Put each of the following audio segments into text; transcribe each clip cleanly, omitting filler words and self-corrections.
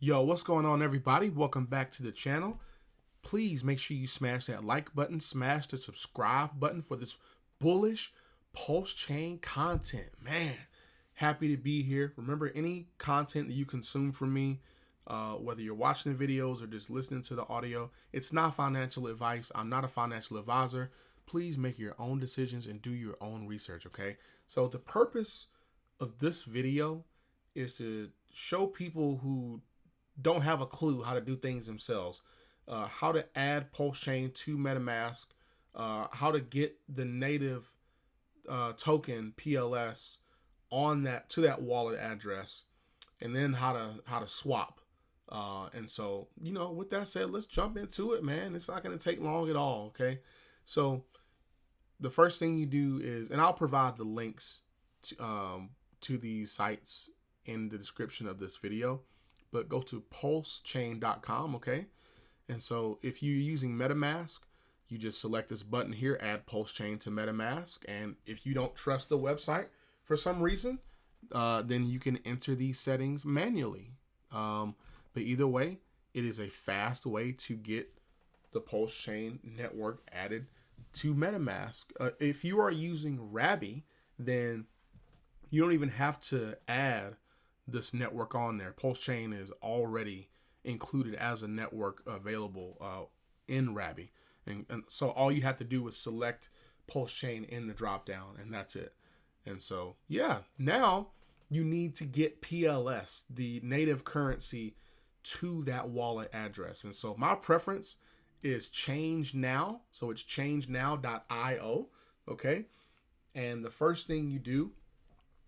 Yo, what's going on, everybody? Welcome back to the channel. Please make sure you smash that like button, smash the subscribe button for this bullish Pulsechain content. Man, happy to be here. Remember, any content that you consume from me, whether you're watching the videos or just listening to the audio, it's not financial advice. I'm not a financial advisor. Please make your own decisions and do your own research, okay? So the purpose of this video is to show people who don't have a clue how to do things themselves, how to add Pulsechain to Metamask, how to get the native token PLS on that wallet address, and then how to swap. And so, with that said, let's jump into it, man. It's not going to take long at all. Okay, so the first thing you do is, and I'll provide the links to these sites in the description of this video, but go to pulsechain.com, okay? And so if you're using Metamask, you just select this button here, add Pulsechain to Metamask. And if you don't trust the website for some reason, then you can enter these settings manually. But either way, it is a fast way to get the Pulsechain network added to Metamask. If you are using Rabby, then you don't even have to add this network on there. Pulsechain is already included as a network available in Rabby. And so all you have to do is select Pulsechain in the drop down, and that's it. And so, yeah, now you need to get PLS, the native currency, to that wallet address. And so my preference is change now. So it's changenow.io. Okay. And the first thing you do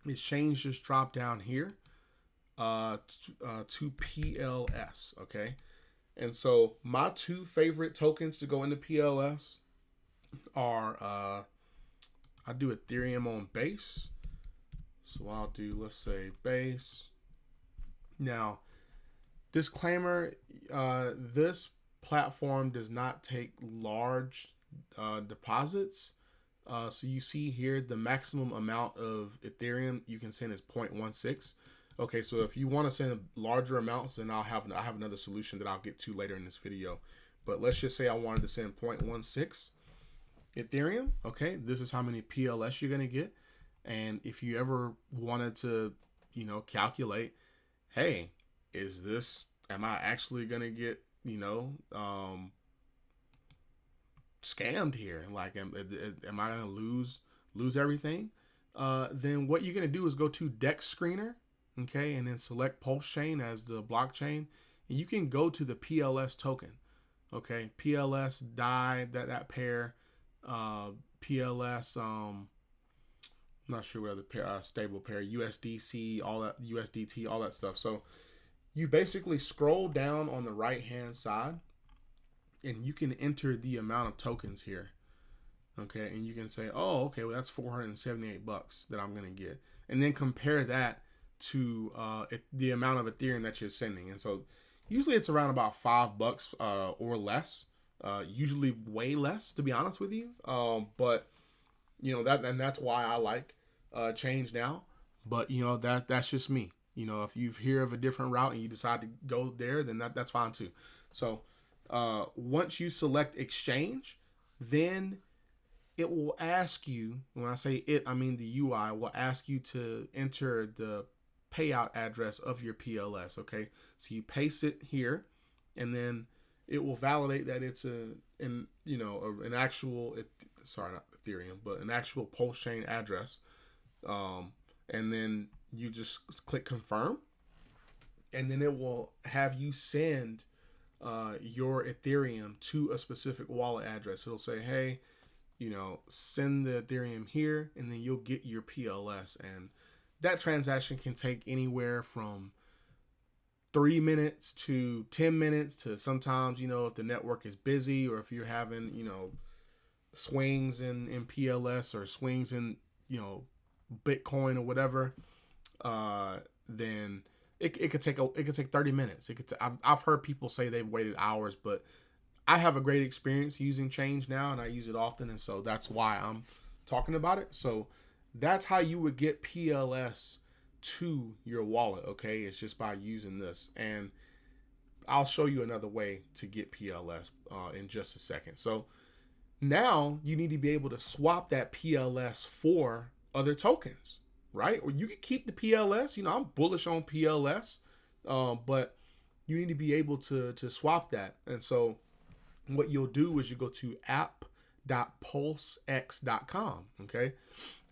is change this drop down here to PLS, okay? And so my two favorite tokens to go into PLS are, I do Ethereum on base. So I'll do, let's say, base. Now, disclaimer, this platform does not take large deposits. So you see here, the maximum amount of Ethereum you can send is 0.16. Okay, so if you want to send larger amounts, then I have another solution that I'll get to later in this video. But let's just say I wanted to send 0.16 Etheream. Okay, this is how many PLS you're going to get. And if you ever wanted to, calculate, hey, am I actually going to get, scammed here? Like, am I going to lose everything? Then what you're going to do is go to Dexscreener. Okay, and then select Pulsechain as the blockchain, and you can go to the PLS token. Okay, PLS DAI, that pair, PLS, I'm not sure what other pair, stable pair, USDC, all that, USDT, all that stuff. So you basically scroll down on the right hand side, and you can enter the amount of tokens here. Okay, and you can say, oh, okay, well that's $478 that I'm gonna get, and then compare that to the amount of Ethereum that you're sending. And so usually it's around about $5 or less, usually way less, to be honest with you. But that's why I like Change Now. But that's just me. If you hear of a different route and you decide to go there, then that's fine too. So once you select exchange, then it will ask you, when I say it, I mean the UI will ask you to enter the payout address of your PLS. Okay, so you paste it here, and then it will validate that it's an actual, not Ethereum, but an actual Pulsechain address. And then you just click confirm, and then it will have you send your Ethereum to a specific wallet address. It'll say, hey, send the Ethereum here, and then you'll get your PLS. And that transaction can take anywhere from 3 minutes to 10 minutes to sometimes, if the network is busy, or if you're having, swings in PLS or swings in, Bitcoin or whatever, then it could take 30 minutes. I've heard people say they've waited hours, but I have a great experience using Change Now, and I use it often. And so that's why I'm talking about it. So that's how you would get PLS to your wallet. Okay, it's just by using this. And I'll show you another way to get PLS in just a second. So now you need to be able to swap that PLS for other tokens, right? Or you can keep the PLS. You know, I'm bullish on PLS, but you need to be able to swap that. And so what you'll do is you go to app.pulsex.com, okay?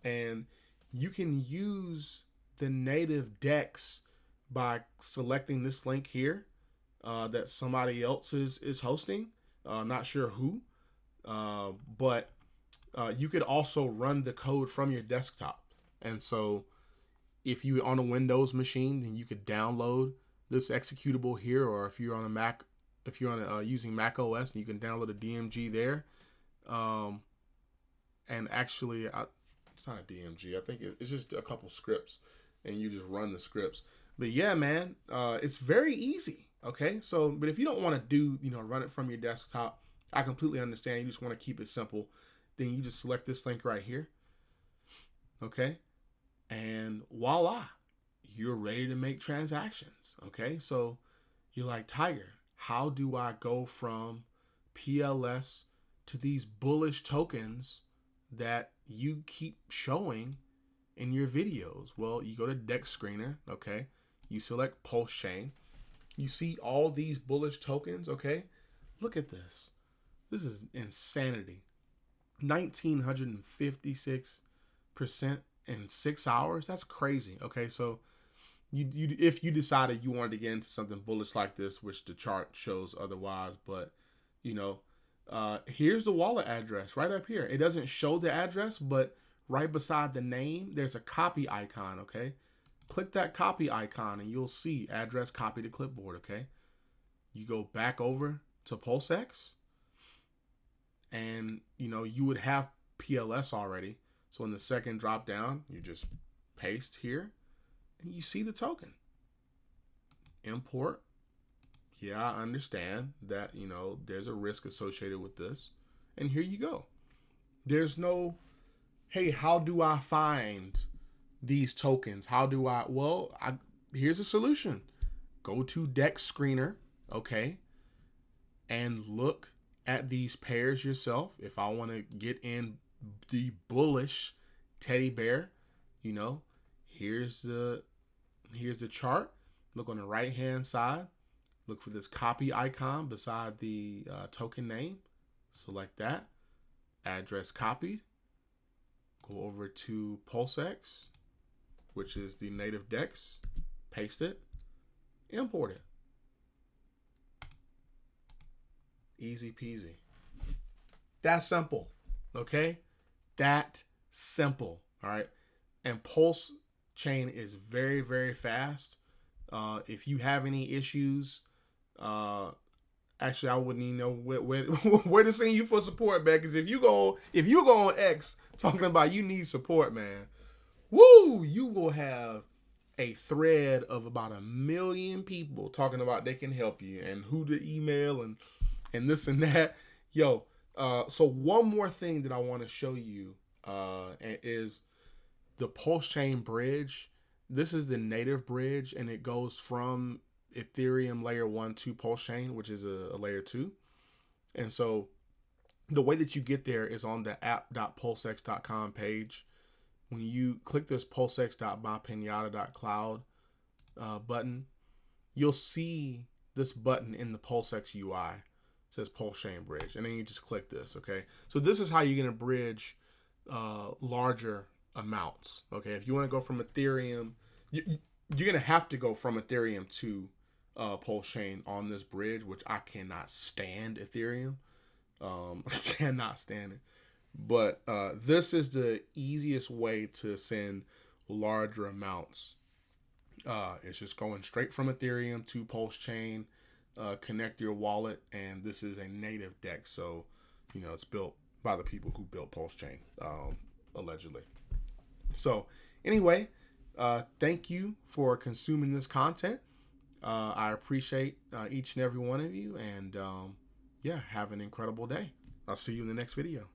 And you can use the native DEX by selecting this link here that somebody else is hosting. Not sure who, but you could also run the code from your desktop. And so if you're on a Windows machine, then you could download this executable here, or if you're on a Mac, if you're on using Mac OS, you can download a DMG there. And actually, it's not a DMG. I think it's just a couple scripts, and you just run the scripts. But yeah, man, it's very easy. Okay, so but if you don't want to do, run it from your desktop, I completely understand. You just want to keep it simple. Then you just select this link right here. Okay, and voila, you're ready to make transactions. Okay, so you're like, Tiger, how do I go from PLS to these bullish tokens that you keep showing in your videos? Well, you go to Dexscreener, okay? You select Pulsechain. You see all these bullish tokens, okay? Look at this. This is insanity. 1,956% in 6 hours. That's crazy. Okay, so you if you decided you wanted to get into something bullish like this, which the chart shows otherwise, but here's the wallet address right up here. It doesn't show the address, but right beside the name, there's a copy icon. Okay, click that copy icon and you'll see address, copy to clipboard. Okay, you go back over to Pulsex, and you would have PLS already. So in the second drop down, you just paste here and you see the token. Import. Yeah, I understand that, there's a risk associated with this. And here you go. There's no, hey, how do I find these tokens? How do I, here's a solution. Go to Dexscreener, okay, and look at these pairs yourself. If I want to get in the bullish teddy bear, here's the chart. Look on the right hand side. Look for this copy icon beside the token name. Select that. Address copied. Go over to Pulsex, which is the native DEX. Paste it. Import it. Easy peasy. That's simple. Okay? That simple. All right? And Pulsechain is very, very fast. If you have any issues, actually, I wouldn't even know where to send you for support, man. Because if you go on X talking about you need support, man, woo, you will have a thread of about 1 million people talking about they can help you and who to email and this and that. Yo, so one more thing that I want to show you is the Pulsechain bridge. This is the native bridge, and it goes from Ethereum layer 1 to Pulsechain, which is a layer 2. And so the way that you get there is on the app.pulsex.com page. When you click this pulsex.mypinata.cloud button, you'll see this button in the Pulsex UI. It says Pulsechain bridge, and then you just click this. Okay, so this is how you're going to bridge larger amounts. Okay, if you want to go from Ethereum, you're going to have to go from Ethereum to Pulsechain on this bridge, which I cannot stand Ethereum. I cannot stand it. But this is the easiest way to send larger amounts. It's just going straight from Ethereum to Pulsechain. Connect your wallet, and this is a native DEX, so it's built by the people who built Pulsechain, allegedly. So anyway, thank you for consuming this content. I appreciate each and every one of you, and have an incredible day. I'll see you in the next video.